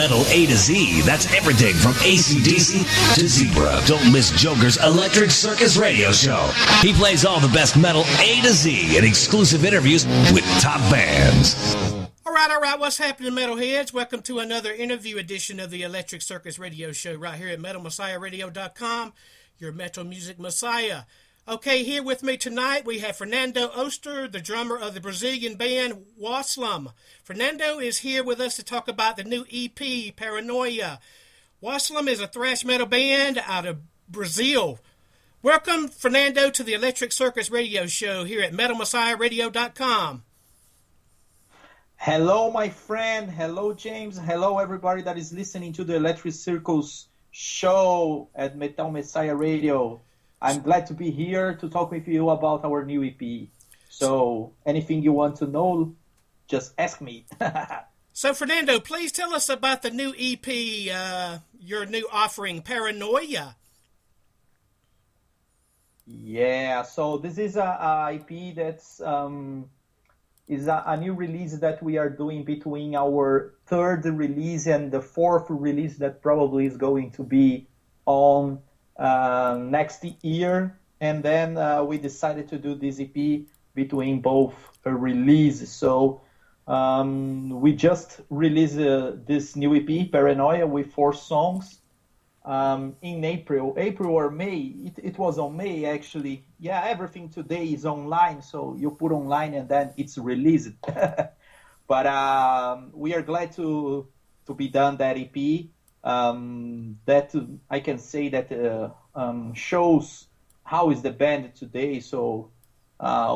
metal A to Z. That's everything from AC/DC to Zebra. Don't miss J0KeR's Electric Circus radio show. He plays all the best metal A to Z and exclusive interviews with top bands. All right. What's happening, metalheads? Welcome to another interview edition of the Electric Circus radio show right here at MetalMessiahRadio.com, your metal music messiah. Okay, here with me tonight we have Fernando Oster, the drummer of the Brazilian band WOSLOM. Fernando is here with us to talk about the new EP, PARANOIA. WOSLOM is a thrash metal band out of Brazil. Welcome, Fernando, to the Electric Circus radio show here at MetalMessiahRadio.com. Hello, my friend. Hello, James. Hello, everybody that is listening to the Electric Circus show at Metal Messiah Radio. I'm glad to be here to talk with you about our new EP. So anything you want to know, just ask me. So, Fernando, please tell us about the new EP, your new offering, PARANOIA. Yeah, so this is a EP that's is a new release that we are doing between our third release and the fourth release that probably is going to be on next year. And then we decided to do this EP between both releases. So we just released this new EP, PARANOIA, with 4 songs in April or May. It was on May, actually. Yeah, everything today is online, so you put online and then it's released. But we are glad to be done that EP. That I can say that shows how is the band today. So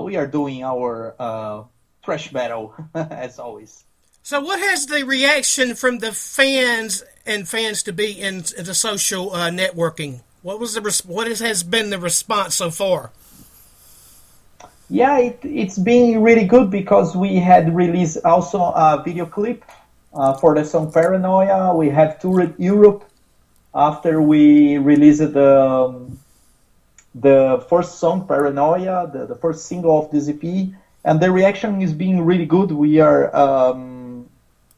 we are doing our thrash metal as always. So what has the reaction from the fans and fans-to-be in the social networking? What has been the response so far? Yeah, it's been really good because we had released also a video clip for the song PARANOIA. We have toured Europe after we released the first song PARANOIA, the first single of this EP, and the reaction is being really good. We are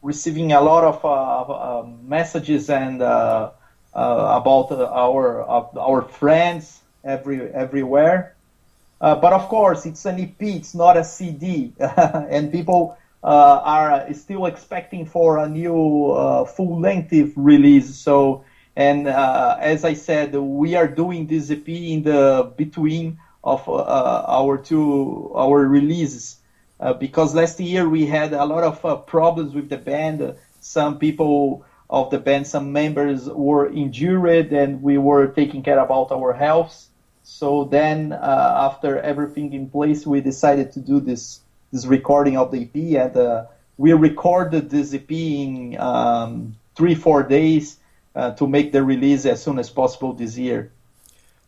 receiving a lot of messages and about our friends everywhere. But of course, it's an EP, it's not a CD, and people are still expecting for a new full-length release. So, and as I said, we are doing this EP in the between of our releases. Because last year we had a lot of problems with the band. Some people of the band, some members were injured, and we were taking care about our health. So then, after everything in place, we decided to do this recording of the EP, and we recorded this EP in 3-4 days to make the release as soon as possible this year.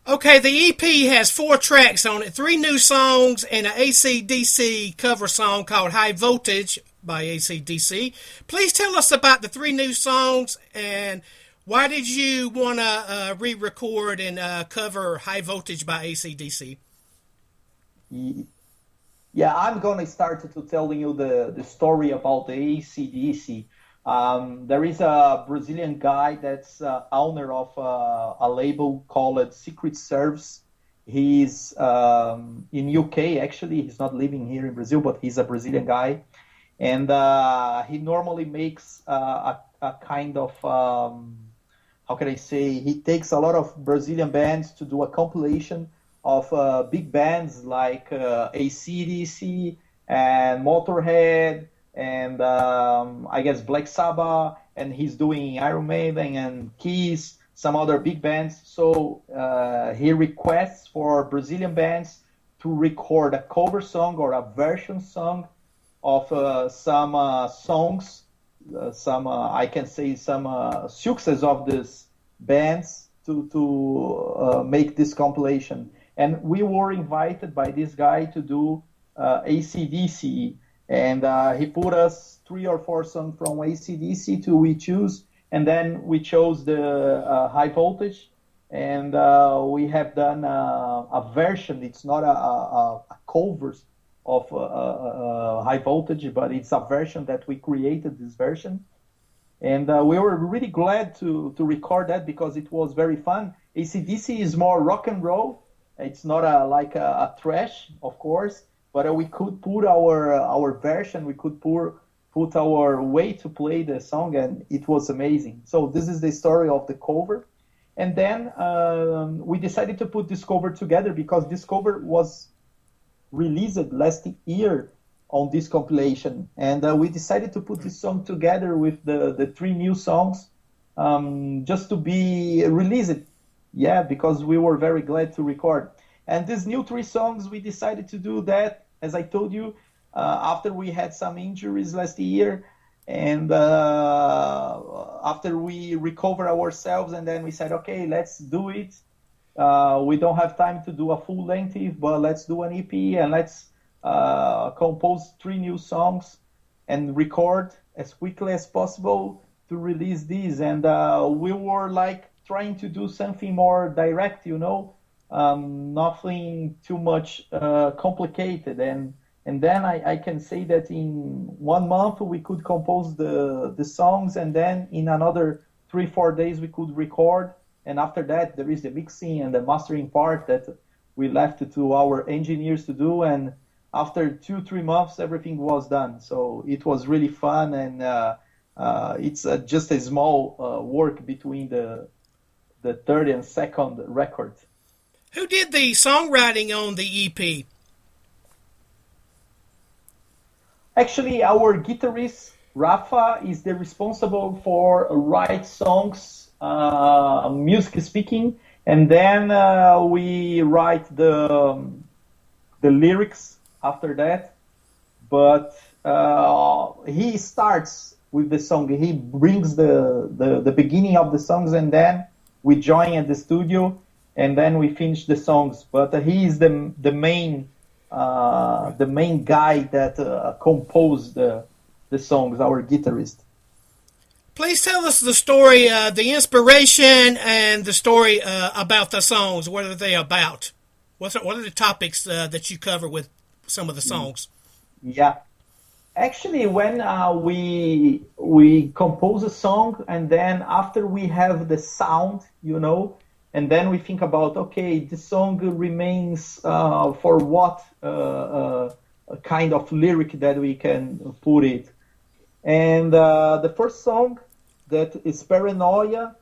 Okay, the EP has 4 tracks on it, 3 new songs, and an AC/DC cover song called High Voltage by AC/DC. Please tell us about the 3 new songs, and why did you want to re-record and cover High Voltage by AC/DC? Yeah, I'm going to start to telling you the story about the AC/DC. There is a Brazilian guy that's owner of a label called Circus. He's in UK, actually. He's not living here in Brazil, but he's a Brazilian guy. And he normally makes a kind of, how can I say, he takes a lot of Brazilian bands to do a compilation of big bands like AC/DC and Motorhead, and I guess Black Sabbath, and he's doing Iron Maiden and Kiss, some other big bands. So he requests for Brazilian bands to record a cover song or a version song of some songs, I can say some success of these bands to make this compilation. And we were invited by this guy to do AC/DC. And he put us 3 or 4 songs from AC/DC to we choose, and then we chose the High Voltage, and we have done a version. It's not a cover of High Voltage, but it's a version that we created, this version. And we were really glad to record that because it was very fun. AC/DC is more rock and roll. It's not like a thrash, of course, but we could put our version, we could put our way to play the song, and it was amazing. So this is the story of the cover. And then we decided to put this cover together because this cover was released last year on this compilation. And we decided to put this song together with the 3 new songs just to be released. Yeah, because we were very glad to record. And these new 3 songs, we decided to do that, as I told you, after we had some injuries last year. And after we recover ourselves, and then we said, okay, let's do it. We don't have time to do a full length, but let's do an EP and let's compose 3 new songs and record as quickly as possible to release these. And we were like trying to do something more direct, nothing too much complicated. And then I can say that in 1 month we could compose the songs, and then in another 3-4 days we could record. And after that there is the mixing and the mastering part that we left to our engineers to do. And after 2-3 months everything was done. So it was really fun, and it's just a small work between the third and second record. Who did the songwriting on the EP? Actually, our guitarist, Rafa, is the responsible for write songs, music speaking, and then we write the lyrics after that. But he starts with the song. He brings the beginning of the songs, and then we join at the studio, and then we finish the songs. But he is the main guy that composed the songs, our guitarist. Please tell us the story, the inspiration, and the story about the songs. What are they about? What are the topics that you cover with some of the songs? Yeah. Actually, when we compose a song, and then after we have the sound, and then we think about, okay, this song remains for what kind of lyric that we can put it. And the first song, that is Paranoia,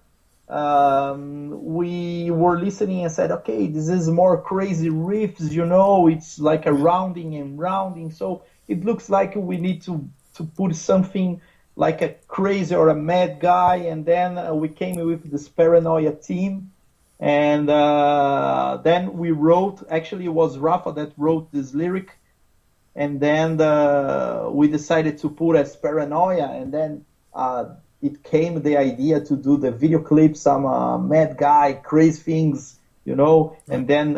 we were listening and said, okay, this is more crazy riffs, it's like a rounding and rounding, so it looks like we need to put something like a crazy or a mad guy. And then we came with this Paranoia theme. And then we wrote, actually it was Rafa that wrote this lyric. And then we decided to put as Paranoia. And then it came the idea to do the video clip, some mad guy, crazy things, And then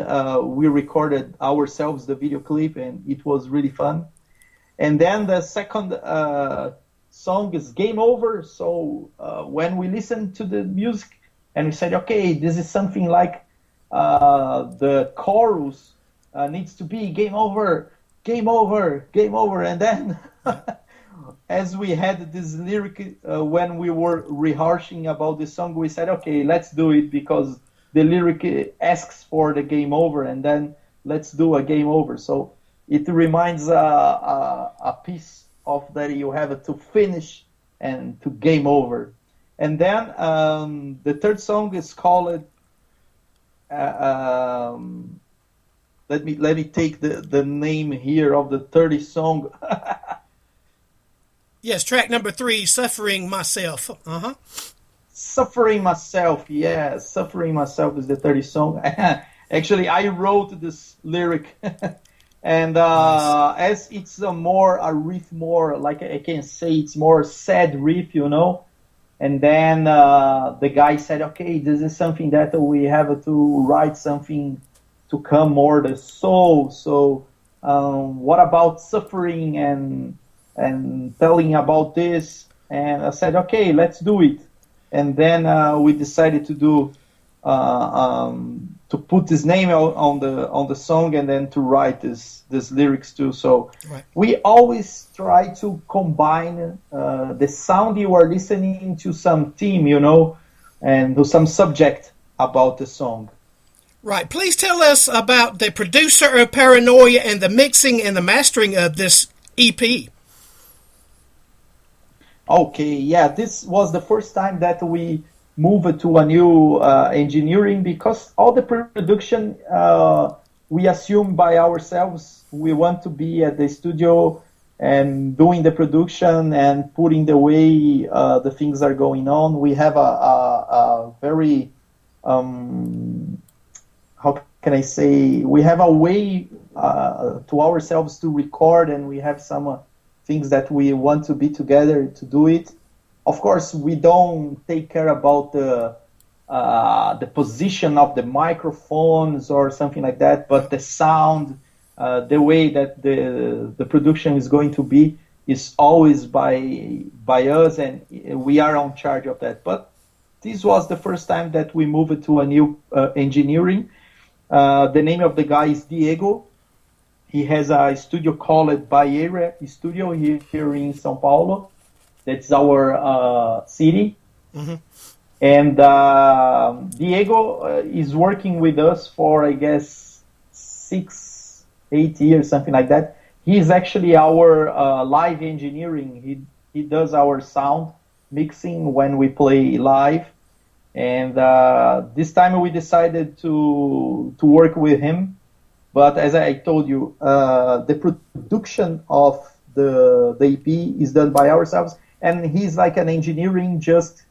we recorded ourselves the video clip, and it was really fun. And then the second song is Game Over. So when we listened to the music and we said, okay, this is something like the chorus needs to be game over, game over, game over. And then as we had this lyric, when we were rehearsing about the song, we said, okay, let's do it because the lyric asks for the game over, and then let's do a game over. So it reminds a piece of that you have to finish and to game over. And then the third song is called. Let me take the name here of the third song. Yes, track number 3, Suffering Myself. Suffering Myself, yeah. Suffering Myself is the third song. Actually, I wrote this lyric. And as it's a riff more, like I can say, it's more sad riff, And then the guy said, okay, this is something that we have to write something to come more the soul. So what about suffering and telling about this? And I said, okay, let's do it. And then we decided to do put his name on the song and then to write this lyrics too. So we always try to combine the sound you are listening to some theme, and to some subject about the song. Right. Please tell us about the producer of Paranoia and the mixing and the mastering of this EP. Okay, yeah, this was the first time that we moved to a new engineering, because all the production we assume by ourselves. We want to be at the studio and doing the production and putting the way the things are going on. We have a very how can I say, we have a way to ourselves to record, and we have some things that we want to be together to do it. Of course, we don't take care about the position of the microphones or something like that, but the sound, the way that the production is going to be is always by us, and we are on charge of that. But this was the first time that we moved to a new engineering. The name of the guy is Diego. He has a studio called Bayeira Studio here in São Paulo. That's our city. Mm-hmm. And Diego is working with us for, I guess, 6-8 years, something like that. He is actually our live engineering. He does our sound mixing when we play live. And this time we decided to work with him. But as I told you, the production of the EP is done by ourselves. And he's like an engineering, just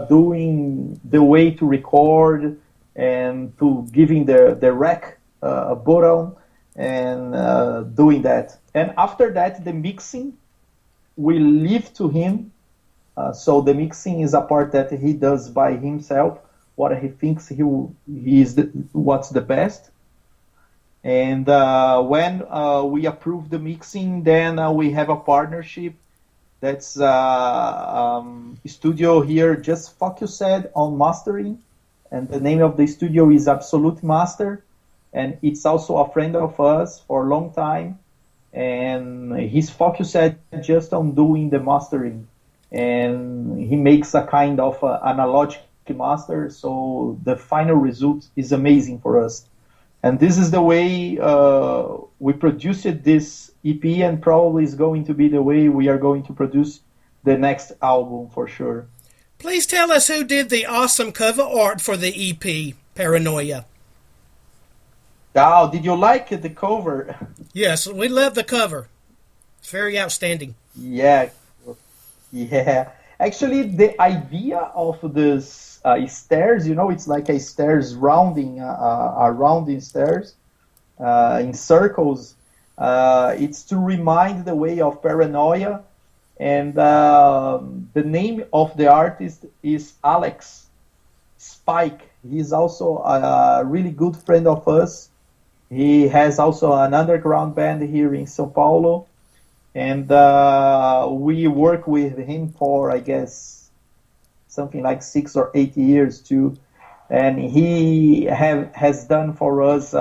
doing the way to record and to giving the rec button and doing that. And after that, the mixing, we leave to him. So the mixing is a part that he does by himself, what he thinks what's the best. And when we approve the mixing, then we have a partnership. That's studio here just focused on mastering, and the name of the studio is Absolute Master, and it's also a friend of us for a long time, and he's focused just on doing the mastering, and he makes a kind of analog master, so the final result is amazing for us. And this is the way we produced this EP, and probably is going to be the way we are going to produce the next album for sure. Please tell us who did the awesome cover art for the EP, Paranoia. Oh, did you like the cover? Yes, we love the cover. It's very outstanding. Yeah. Actually, the idea of this stairs, it's like a stairs rounding stairs in circles. It's to remind the way of Paranoia, and the name of the artist is Alex Spike. He's also a really good friend of us. He has also an underground band here in São Paulo, and we work with him for, I guess, something like 6 or 8 years too, and he has done for us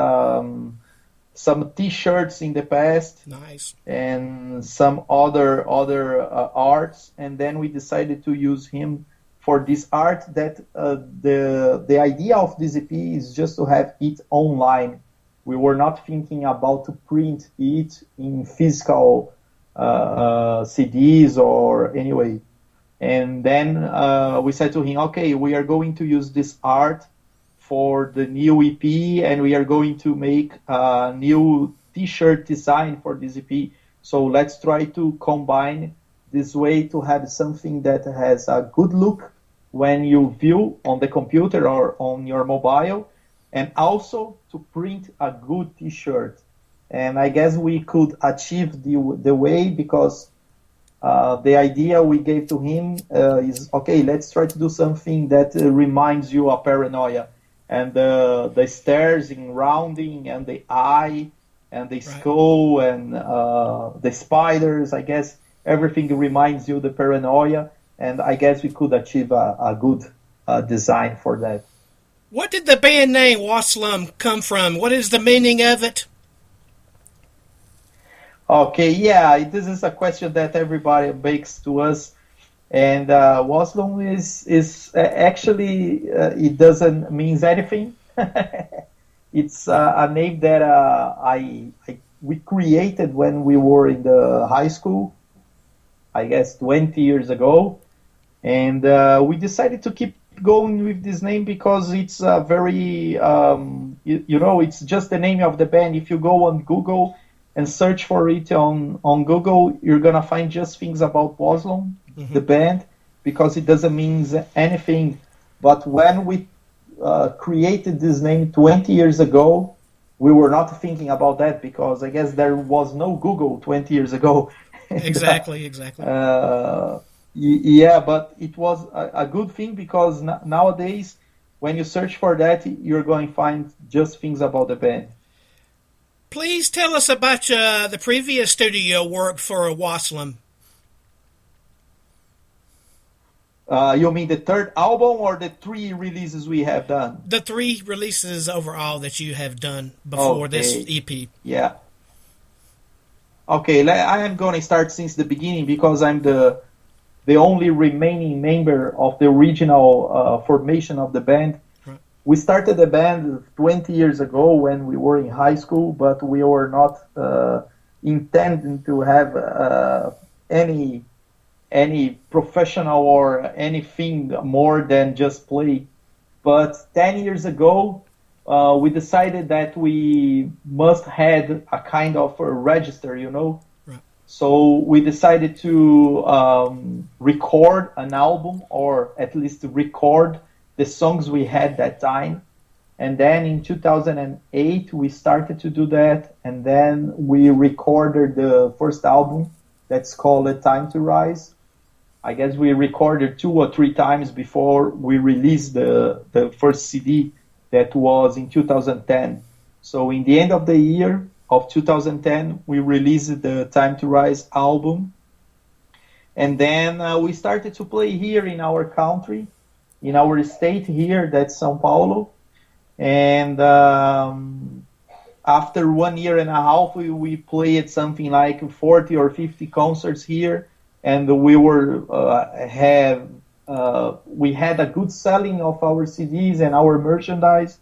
some T-shirts in the past, nice, and some other arts, and then we decided to use him for this art. That the idea of this EP is just to have it online. We were not thinking about to print it in physical CDs or anyway. And then we said to him, okay, we are going to use this art for the new EP, and we are going to make a new T-shirt design for this EP. So let's try to combine this way to have something that has a good look when you view on the computer or on your mobile, and also to print a good T-shirt. And I guess we could achieve the way, because the idea we gave to him is, okay, let's try to do something that reminds you of Paranoia. And the stairs in rounding, and the eye, and the skull, and the spiders, I guess everything reminds you of the Paranoia. And I guess we could achieve a good design for that. What did the band name WOSLOM come from? What is the meaning of it? Okay, yeah, this is a question that everybody makes to us, and WOSLOM is actually it doesn't mean anything. It's a name that we created when we were in the high school, I guess 20 years ago, and we decided to keep going with this name because it's very it's just the name of the band. If you go on Google and search for it on Google, you're gonna find just things about WOSLOM, the band, because it doesn't mean anything. But when we created this name 20 years ago, we were not thinking about that because I guess there was no Google 20 years ago. Exactly. Yeah, but it was a good thing because nowadays, when you search for that, you're going to find just things about the band. Please tell us about the previous studio work for WOSLOM. You mean the third album or the 3 releases we have done? The 3 releases overall that you have done before this EP. Yeah. Okay, I am going to start since the beginning because I'm the only remaining member of the original formation of the band. Right. We started the band 20 years ago when we were in high school, but we were not intending to have any professional or anything more than just play. But 10 years ago, we decided that we must have a kind of a register, Right. So we decided to record an album, or at least record the songs we had that time. And then in 2008, we started to do that. And then we recorded the first album that's called Time to Rise. I guess we recorded 2 or 3 times before we released the first CD that was in 2010. So in the end of the year of 2010, we released the Time to Rise album. And then we started to play here in our country, in our state here, that's São Paulo. And after 1 year and a half, we played something like 40 or 50 concerts here. And we had a good selling of our CDs and our merchandise.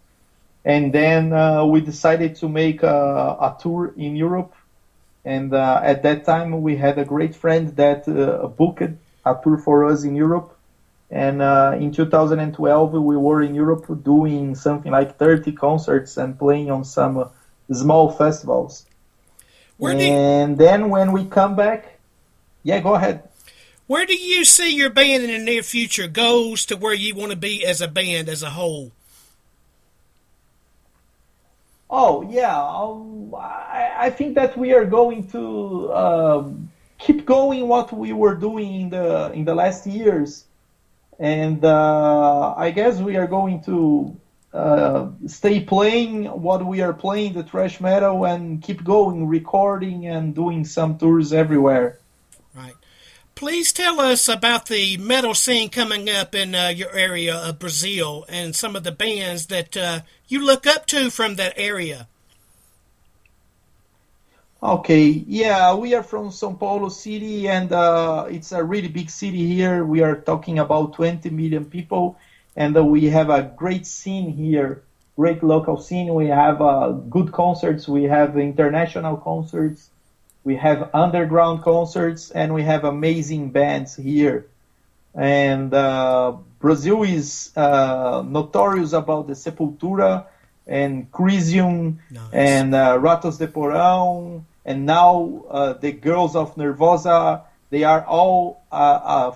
And then we decided to make a tour in Europe. And at that time, we had a great friend that booked a tour for us in Europe. And in 2012, we were in Europe doing something like 30 concerts and playing on some small festivals. Then when we come back, yeah, go ahead. Where do you see your band in the near future goes to where you want to be as a band as a whole? Oh, yeah. I think that we are going to keep going what we were doing in the last years. And I guess we are going to stay playing what we are playing, the thrash metal, and keep going, recording and doing some tours everywhere. Right. Please tell us about the metal scene coming up in your area of Brazil and some of the bands that you look up to from that area. Okay, yeah, we are from São Paulo City, and it's a really big city here. We are talking about 20 million people, and we have a great scene here, great local scene. We have good concerts, we have international concerts, we have underground concerts, and we have amazing bands here. And Brazil is notorious about the Sepultura and Crisium, nice. And Ratos de Porão, and now the girls of Nervosa. They are all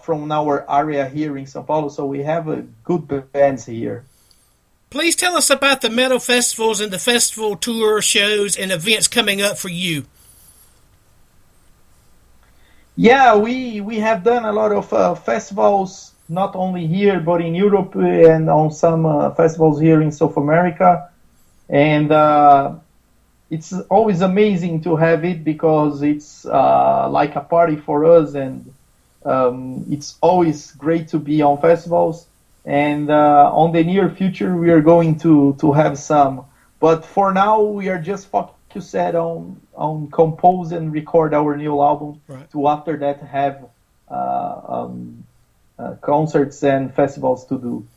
from our area here in São Paulo, so we have good bands here. Please tell us about the metal festivals and the festival tour shows and events coming up for you. Yeah, we have done a lot of festivals, not only here, but in Europe and on some festivals here in South America. And it's always amazing to have it because it's like a party for us, and it's always great to be on festivals. And on the near future, we are going to have some. But for now, we are just focused on compose and record our new album. Right. To after that have concerts and festivals to do.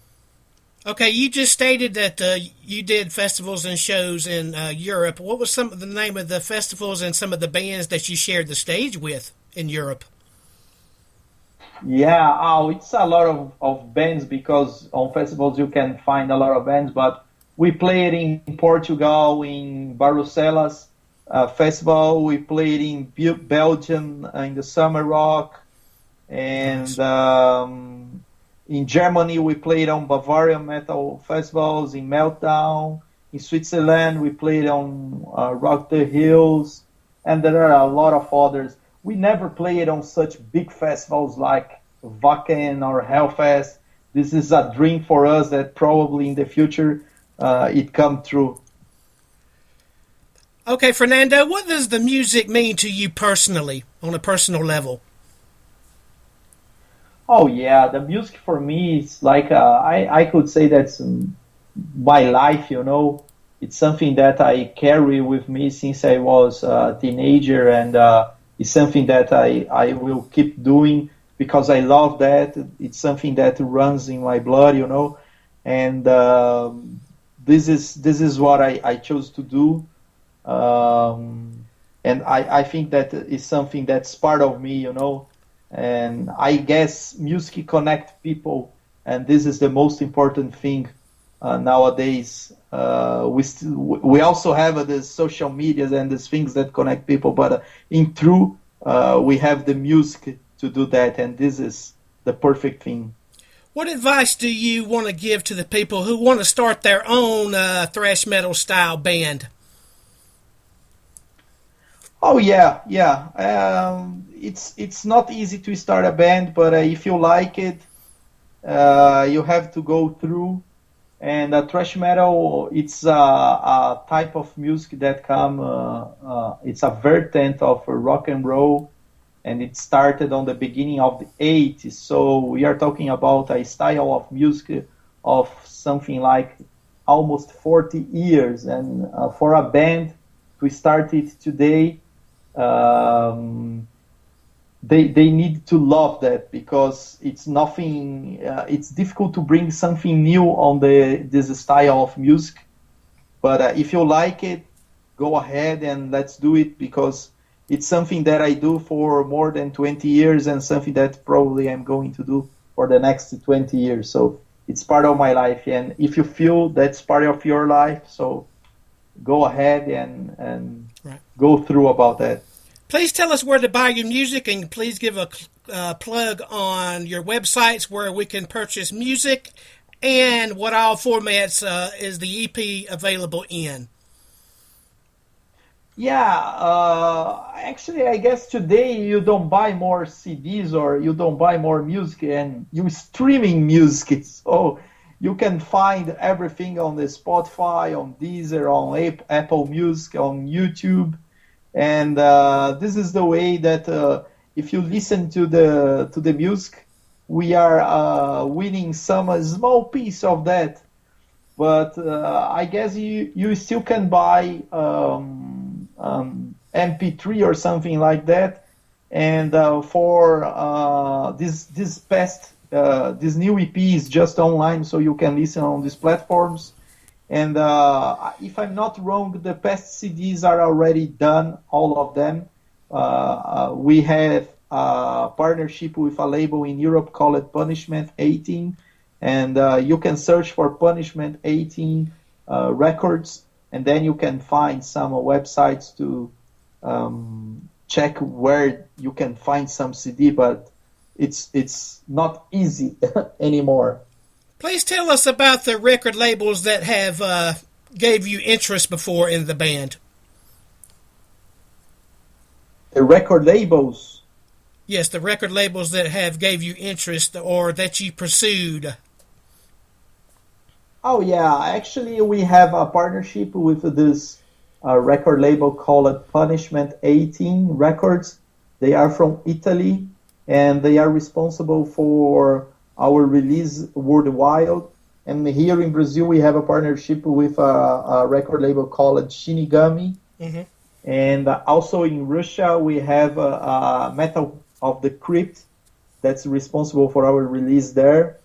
Okay, you just stated that you did festivals and shows in Europe. What was some of the name of the festivals and some of the bands that you shared the stage with in Europe? Yeah, it's a lot of bands because on festivals you can find a lot of bands, but we played in Portugal, in Barcelona's festival. We played in Belgium in the Summer Rock, and in Germany we played on Bavarian metal festivals, in Meltdown. In Switzerland we played on Rock the Hills, and there are a lot of others. We never played on such big festivals like Wacken or Hellfest. This is a dream for us that probably in the future it come true. Okay, Fernando, what does the music mean to you personally, on a personal level? Oh yeah, the music for me is like I could say that's my life. It's something that I carry with me since I was a teenager, and it's something that I will keep doing because I love that. It's something that runs in my blood, and this is what I chose to do, and I think that is something that's part of me, and I guess music connect people, and this is the most important thing nowadays. We also have the social medias and these things that connect people, but in true, we have the music to do that, and this is the perfect thing. What advice do you want to give to the people who want to start their own thrash metal style band? Oh yeah. It's not easy to start a band, but if you like it, you have to go through. And thrash metal, it's a type of music that it's a vertent of rock and roll, and it started on the beginning of the 80s. So we are talking about a style of music of something like almost 40 years. And for a band to start it today, they need to love that because it's nothing. It's difficult to bring something new on this style of music. But if you like it, go ahead and let's do it because it's something that I do for more than 20 years and something that probably I'm going to do for the next 20 years. So it's part of my life. And if you feel that's part of your life, so go ahead and Right. go through about that. Please tell us where to buy your music, and please give a plug on your websites where we can purchase music and what all formats is the EP available in. Yeah, actually, I guess today you don't buy more CDs or you don't buy more music and you streaming music. So you can find everything on the Spotify, on Deezer, on Apple Music, on YouTube. And this is the way that if you listen to the music, we are winning some small piece of that. But I guess you still can buy MP3 or something like that. And for this new EP is just online, so you can listen on these platforms. And if I'm not wrong, the past CDs are already done, all of them. We have a partnership with a label in Europe called Punishment 18, and you can search for Punishment 18 records, and then you can find some websites to check where you can find some CD, but it's not easy anymore. Please tell us about the record labels that have gave you interest before in the band. The record labels? Yes, the record labels that have gave you interest or that you pursued. Oh yeah, actually we have a partnership with this record label called Punishment 18 Records. They are from Italy, and they are responsible for our release worldwide. And here in Brazil, we have a partnership with a record label called Shinigami. Mm-hmm. And also in Russia, we have Metal of the Crypt that's responsible for our release there.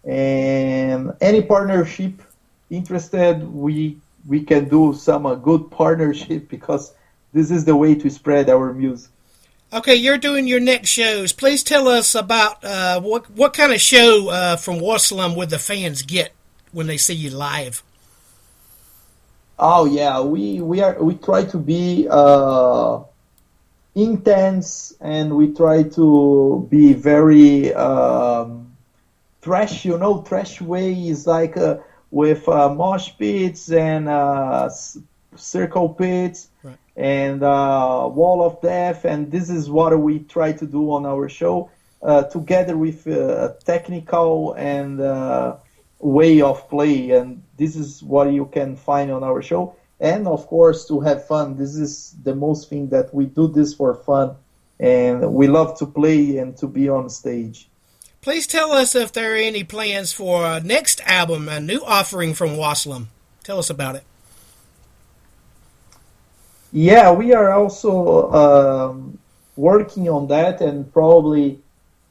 And any partnership interested, we can do some good partnership, because this is the way to spread our music. Okay, you're doing your next shows. Please tell us about what kind of show from WOSLOM would the fans get when they see you live? Oh yeah, we try to be intense, and we try to be very thrash. Thrash way is like with mosh pits and circle pits. Right. And Wall of Death, and this is what we try to do on our show, together with technical and way of play, and this is what you can find on our show. And of course, to have fun. This is the most thing, that we do this for fun, and we love to play and to be on stage. Please tell us if there are any plans for a next album, a new offering from WOSLOM. Tell us about it. Yeah, we are also working on that, and probably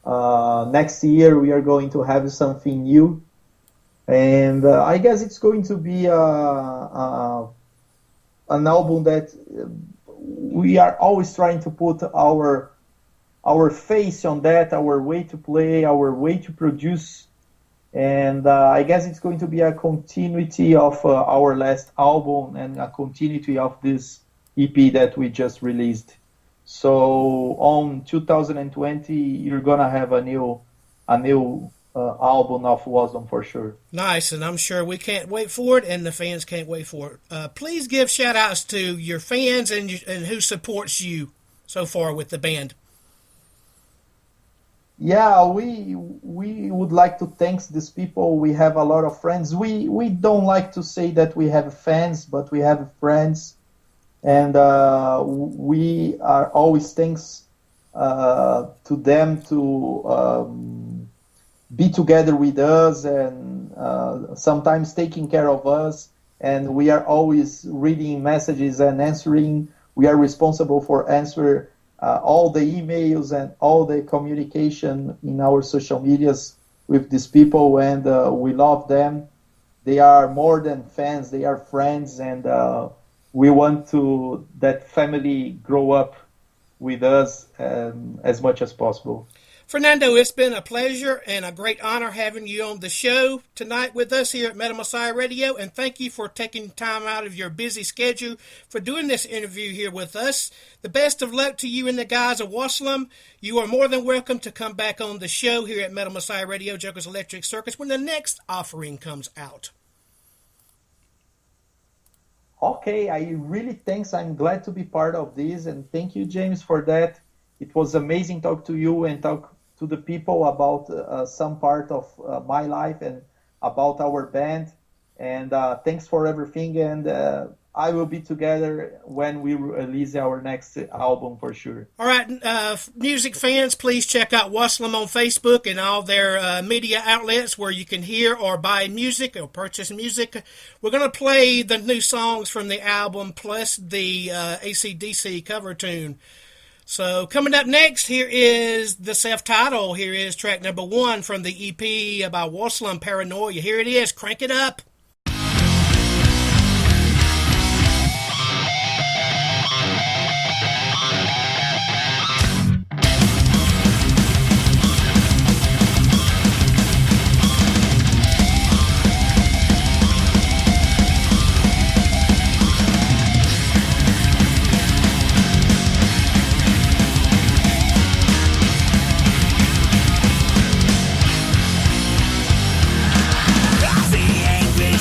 next year we are going to have something new. And I guess it's going to be an album that we are always trying to put our face on that, our way to play, our way to produce. And I guess it's going to be a continuity of our last album, and a continuity of this EP that we just released. So on 2020, you're gonna have a new album of WOSLOM for sure. Nice, and I'm sure we can't wait for it, and the fans can't wait for it. Please give shout-outs to your fans and who supports you so far with the band. Yeah, we would like to thank these people. We have a lot of friends. We don't like to say that we have fans, but we have friends. And we are always thanks to them to be together with us, and sometimes taking care of us. And we are always reading messages and answering. We are responsible for answer all the emails and all the communication in our social medias with these people, and we love them. They are more than fans; they are friends, and we want to that family grow up with us as much as possible. Fernando, it's been a pleasure and a great honor having you on the show tonight with us here at Metal Messiah Radio, and thank you for taking time out of your busy schedule for doing this interview here with us. The best of luck to you and the guys of WOSLOM. You are more than welcome to come back on the show here at Metal Messiah Radio, Joker's Electric Circus, when the next offering comes out. Okay, I really thanks. I'm glad to be part of this, and thank you, James, for that. It was amazing talk to you and talk to the people about some part of my life and about our band. And thanks for everything. And I will be together when we release our next album for sure. All right, music fans, please check out WOSLOM on Facebook and all their media outlets where you can hear or buy music or purchase music. We're going to play the new songs from the album plus the AC/DC cover tune. So coming up next, here is the self-title. Here is track number 1 from the EP by WOSLOM, Paranoia. Here it is. Crank it up. I see angry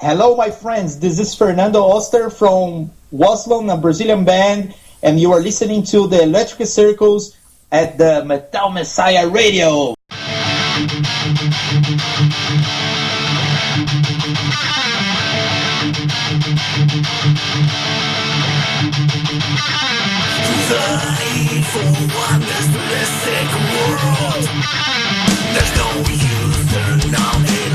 Hello, my friends. This is Fernando Oster from WOSLOM, a Brazilian band, and you are listening to the Electric Circus at the Metal Messiah Radio. The evil one is the sick world. There's no use turning on the